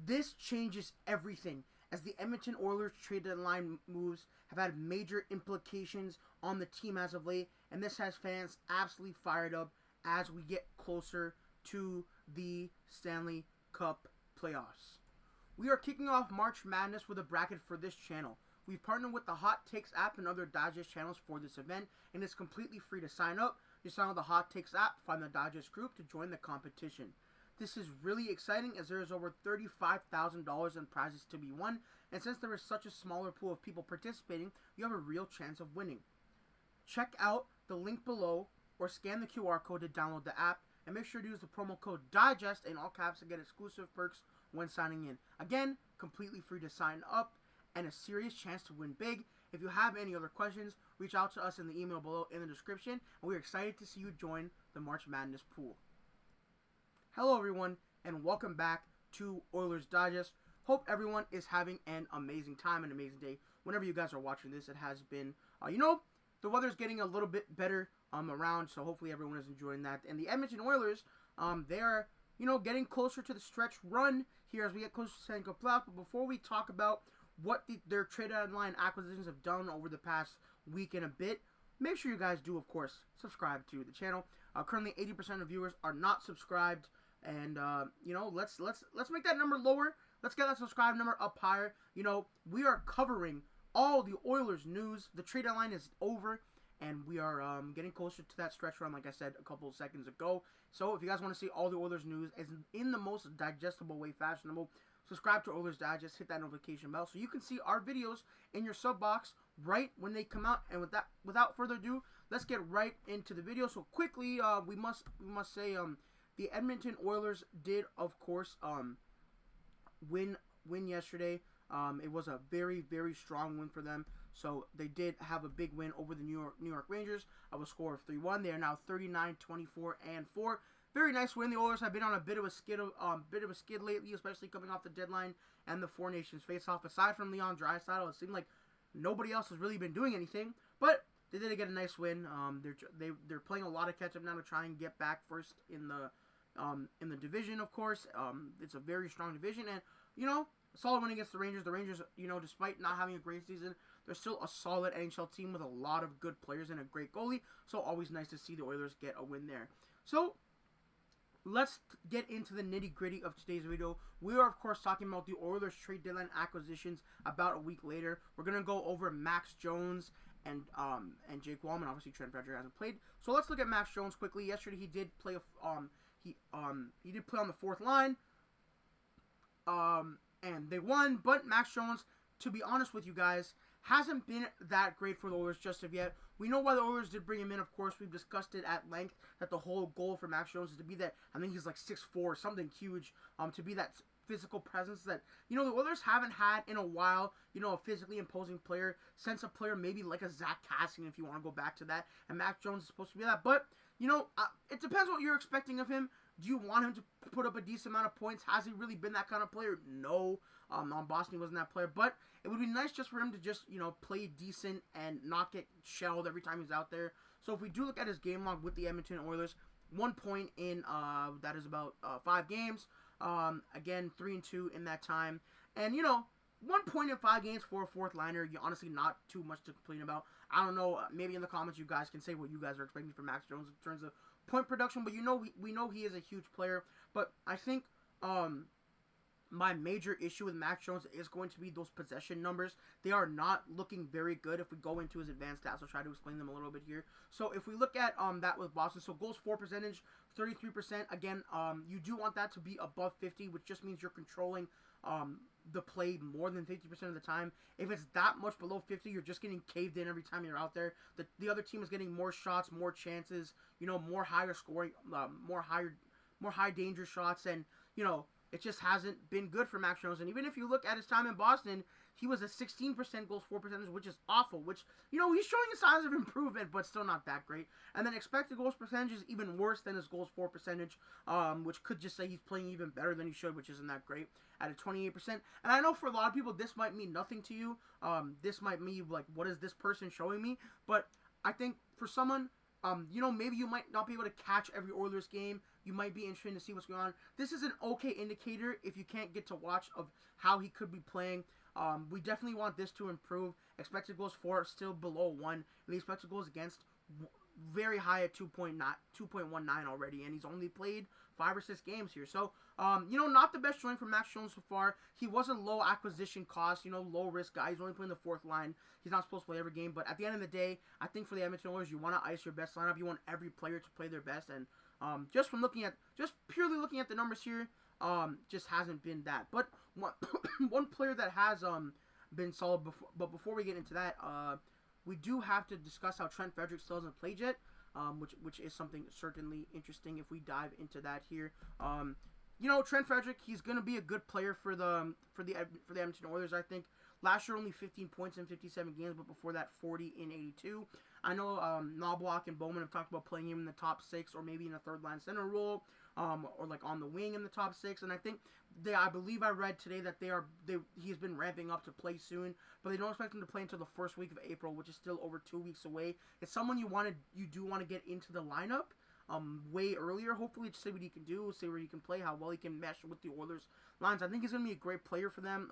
This changes everything, as the Edmonton Oilers trade deadline moves have had major implications on the team as of late, and this has fans absolutely fired up as we get closer to the Stanley Cup playoffs. We are kicking off March Madness with a bracket for this channel. We've partnered with the Hot Takes app and other Digest channels for this event, and it's completely free to sign up. You sign up with the Hot Takes app, find the Digest group to join the competition. This is really exciting as there is over $35,000 in prizes to be won, and since there is such a smaller pool of people participating, you have a real chance of winning. Check out the link below or scan the QR code to download the app, and make sure to use the promo code DIGEST in all caps to get exclusive perks when signing in. Again, completely free to sign up and a serious chance to win big. If you have any other questions, reach out to us in the email below in the description, and we're excited to see you join the March Madness pool. Hello everyone, and welcome back to Oilers Digest. Hope everyone is having an amazing time, an amazing day. Whenever you guys are watching this, it has been, the weather's getting a little bit better around, so hopefully everyone is enjoying that. And the Edmonton Oilers, they are, getting closer to the stretch run here as we get closer to Stanley Cup playoffs. But before we talk about what their trade deadline acquisitions have done over the past week and a bit, make sure you guys do, of course, subscribe to the channel. Currently, 80% of viewers are not subscribed, and let's make that number lower. Let's get that subscribe number up higher. We are covering all the Oilers news. The trade deadline is over, and we are getting closer to that stretch run, like I said a couple of seconds ago. So if you guys want to see all the Oilers news in the most digestible way, fashionable, subscribe to Oilers Digest, hit that notification bell so you can see our videos in your sub box right when they come out. And without further ado, let's get right into the video. So quickly, we must say the Edmonton Oilers did, of course, win yesterday. It was a very, very strong win for them. So they did have a big win over the New York Rangers of a score of 3-1. They are now 39-24-4. Very nice win. The Oilers have been on a bit of a skid lately, especially coming off the deadline and the Four Nations face-off. Aside from Leon Draisaitl, it seemed like nobody else has really been doing anything. But they did get a nice win. They're playing a lot of catch-up now to try and get back first in the division. Of course, it's a very strong division, and a solid win against the Rangers. The Rangers, despite not having a great season, they're still a solid NHL team with a lot of good players and a great goalie. So always nice to see the Oilers get a win there. So let's get into the nitty-gritty of today's video. We are, of course, talking about the Oilers trade deadline acquisitions about a week later. We're going to go over Max Jones and Jake Walman. Obviously, Trent Frederic hasn't played. So let's look at Max Jones quickly. Yesterday, he did play he did play on the fourth line. And they won, but Max Jones, to be honest with you guys, hasn't been that great for the Oilers just of yet. We know why the Oilers did bring him in, of course. We've discussed it at length, that the whole goal for Max Jones is to be that, I think he's like 6'4", something huge, to be that physical presence that, the Oilers haven't had in a while, a physically imposing player, since a player maybe like a Zach Kassian, if you want to go back to that, and Max Jones is supposed to be that, but, it depends what you're expecting of him. Do you want him to put up a decent amount of points? Has he really been that kind of player? No. On Boston, he wasn't that player. But it would be nice just for him to just, play decent and not get shelled every time he's out there. So if we do look at his game log with the Edmonton Oilers, 1 point in, that is about 5 games. Again, 3-2 in that time. And, 1 point in 5 games for a fourth liner, you honestly not too much to complain about. I don't know, maybe in the comments you guys can say what you guys are expecting from Max Jones in terms of point production, but we know he is a huge player. But I think my major issue with Max Jones is going to be those possession numbers. They are not looking very good. If we go into his advanced stats, I'll try to explain them a little bit here. So if we look at that with Boston, so goals for percentage, 33%. Again, you do want that to be above 50, which just means you're controlling the play more than 50% of the time. If it's that much below 50, you're just getting caved in every time you're out there. The other team is getting more shots, more chances, more higher scoring, more high danger shots, and it just hasn't been good for Max Jones. And even if you look at his time in Boston, he was a 16% goals for percentage, which is awful, which, he's showing signs of improvement, but still not that great. And then expected goals percentage is even worse than his goals for percentage, which could just say he's playing even better than he should, which isn't that great, at a 28%. And I know for a lot of people, this might mean nothing to you. This might mean, like, what is this person showing me? But I think for someone maybe you might not be able to catch every Oilers game. You might be interested to see what's going on. This is an okay indicator if you can't get to watch of how he could be playing. We definitely want this to improve. Expected goals for still below 1. And the expected goals against very high at 2.19 already. And he's only played 5 or 6 games here. So, not the best showing from Max Jones so far. He was a low acquisition cost, low risk guy. He's only playing the 4th line. He's not supposed to play every game. But at the end of the day, I think for the Edmonton Oilers, you want to ice your best lineup. You want every player to play their best. And just purely looking at the numbers here, just hasn't been that. But one player that has been solid before. But before we get into that, we do have to discuss how Trent Frederic still hasn't played yet, which is something certainly interesting if we dive into that here. Trent Frederic, he's going to be a good player for the Edmonton Oilers, I think. Last year, only 15 points in 57 games, but before that, 40 in 82. I know Knoblauch and Bouchard have talked about playing him in the top 6 or maybe in a third-line center role, or like on the wing in the top 6. And I think I believe I read today that he's been ramping up to play soon, but they don't expect him to play until the first week of April, which is still over 2 weeks away. It's someone you do want to get into the lineup way earlier, hopefully, to see what he can do, see where he can play, how well he can mesh with the Oilers lines. I think he's going to be a great player for them.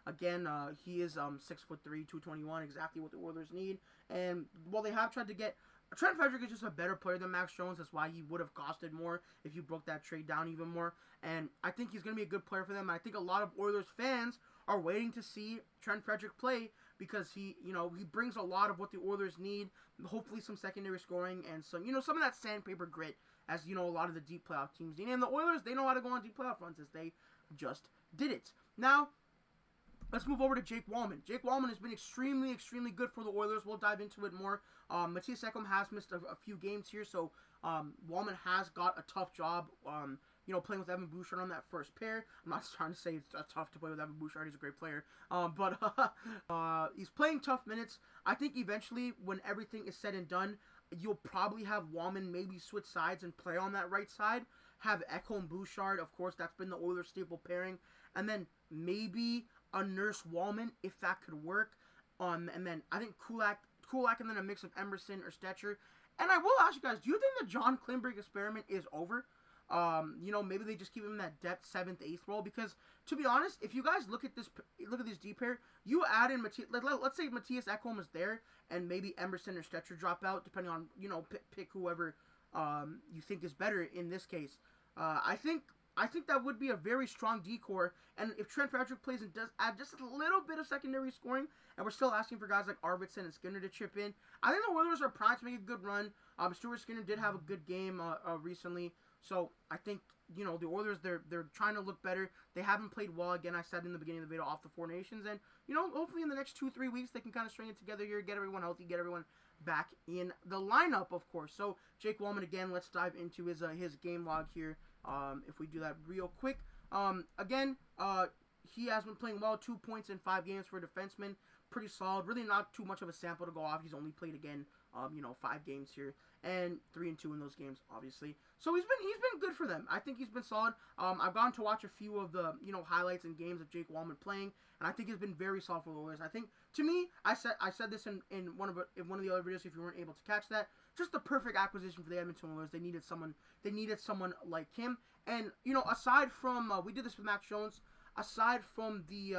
Again, he is 6'3", 221, exactly what the Oilers need. And while they have tried to get Trent Frederic is just a better player than Max Jones. That's why he would have costed more if you broke that trade down even more. And I think he's going to be a good player for them. I think a lot of Oilers fans are waiting to see Trent Frederic play because he brings a lot of what the Oilers need. Hopefully some secondary scoring and some of that sandpaper grit as a lot of the deep playoff teams need. And the Oilers, they know how to go on deep playoff runs as they just did it. Now, let's move over to Jake Walman. Jake Walman has been extremely, extremely good for the Oilers. We'll dive into it more. Mattias Ekholm has missed a few games here, so Walman has got a tough job, playing with Evan Bouchard on that first pair. I'm not trying to say it's tough to play with Evan Bouchard. He's a great player. But he's playing tough minutes. I think eventually, when everything is said and done, you'll probably have Walman maybe switch sides and play on that right side. Have Ekholm Bouchard, of course, that's been the Oilers' staple pairing. And then maybe a Nurse Walman, if that could work. And then I think Kulak, and then a mix of Emerson or Stetcher. And I will ask you guys, do you think the John Klingberg experiment is over? Maybe they just keep him in that depth 7th, 8th role. Because, to be honest, if you guys look at this deep pair, you add in let's say Mattias Ekholm is there, and maybe Emerson or Stetcher drop out, depending on, pick whoever you think is better in this case. I think that would be a very strong decor, and if Trent Frederic plays and does add just a little bit of secondary scoring, and we're still asking for guys like Arvidsson and Skinner to chip in, I think the Oilers are primed to make a good run. Stuart Skinner did have a good game recently, so I think the Oilers they're trying to look better. They haven't played well again. I said in the beginning of the video off the Four Nations, and hopefully in the next 2-3 weeks they can kind of string it together here, get everyone healthy, get everyone back in the lineup, of course. So Jake Walman again. Let's dive into his game log here. If we do that real quick, he has been playing well. 2 points in 5 games for a defenseman, pretty solid. Really not too much of a sample to go off. He's only played again, 5 games here, and 3-2 in those games, obviously. So he's been good for them. I think he's been solid. I've gone to watch a few of the highlights and games of Jake Walman playing, and I think he's been very solid for the Oilers. I think, to me, I said this in one of the other videos. If you weren't able to catch that, just the perfect acquisition for the Edmonton Oilers. They needed someone like him. And aside from we did this with Max Jones. Aside from the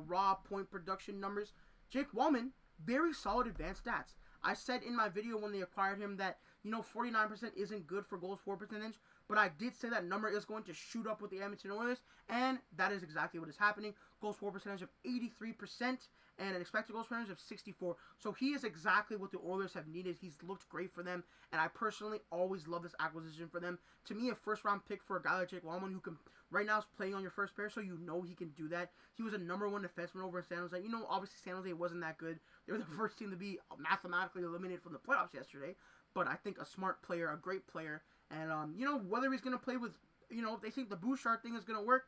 raw point production numbers, Jake Walman, very solid advanced stats. I said in my video when they acquired him that 49% isn't good for goals for percentage, but I did say that number is going to shoot up with the Edmonton Oilers, and that is exactly what is happening. Goals for percentage of 83% and an expected goals percentage of 64. So he is exactly what the Oilers have needed. He's looked great for them, and I personally always love this acquisition for them. To me, a first-round pick for a guy like Jake Walman who can right now is playing on your first pair, so he can do that. He was a number 1 defenseman over in San Jose. Obviously San Jose wasn't that good. They were the first team to be mathematically eliminated from the playoffs yesterday. But I think a smart player, a great player, and whether he's going to play with, if they think the Bouchard thing is going to work,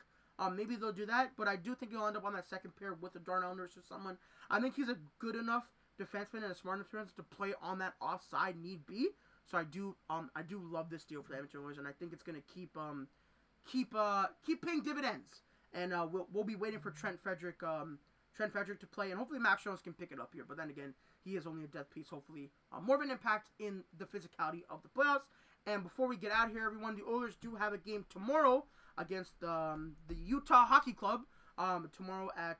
maybe they'll do that. But I do think he'll end up on that second pair with a Darnell Nurse or someone. I think he's a good enough defenseman and a smart enough defenseman to play on that offside need be. So I do love this deal for the Edmonton Oilers, and I think it's going to keep paying dividends. And we'll be waiting for Trent Frederic Trent Frederic to play, and hopefully Max Jones can pick it up here. But then again, he is only a depth piece. Hopefully, more of an impact in the physicality of the playoffs. And before we get out of here, everyone, the Oilers do have a game tomorrow against the Utah Hockey Club. Tomorrow at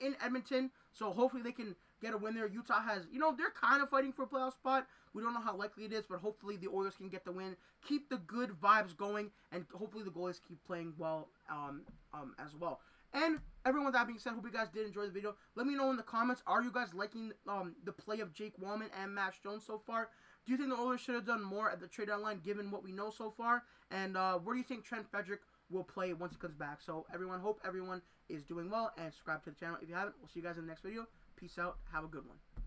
in Edmonton. So hopefully they can get a win there. Utah has, they're kind of fighting for a playoff spot. We don't know how likely it is, but hopefully the Oilers can get the win, keep the good vibes going, and hopefully the goalies keep playing well as well. And everyone, with that being said, hope you guys did enjoy the video. Let me know in the comments, are you guys liking the play of Jake Walman and Max Jones so far? Do you think the Oilers should have done more at the trade deadline given what we know so far? And where do you think Trent Frederic will play once he comes back? So everyone, hope everyone is doing well, and subscribe to the channel if you haven't. We'll see you guys in the next video. Peace out. Have a good one.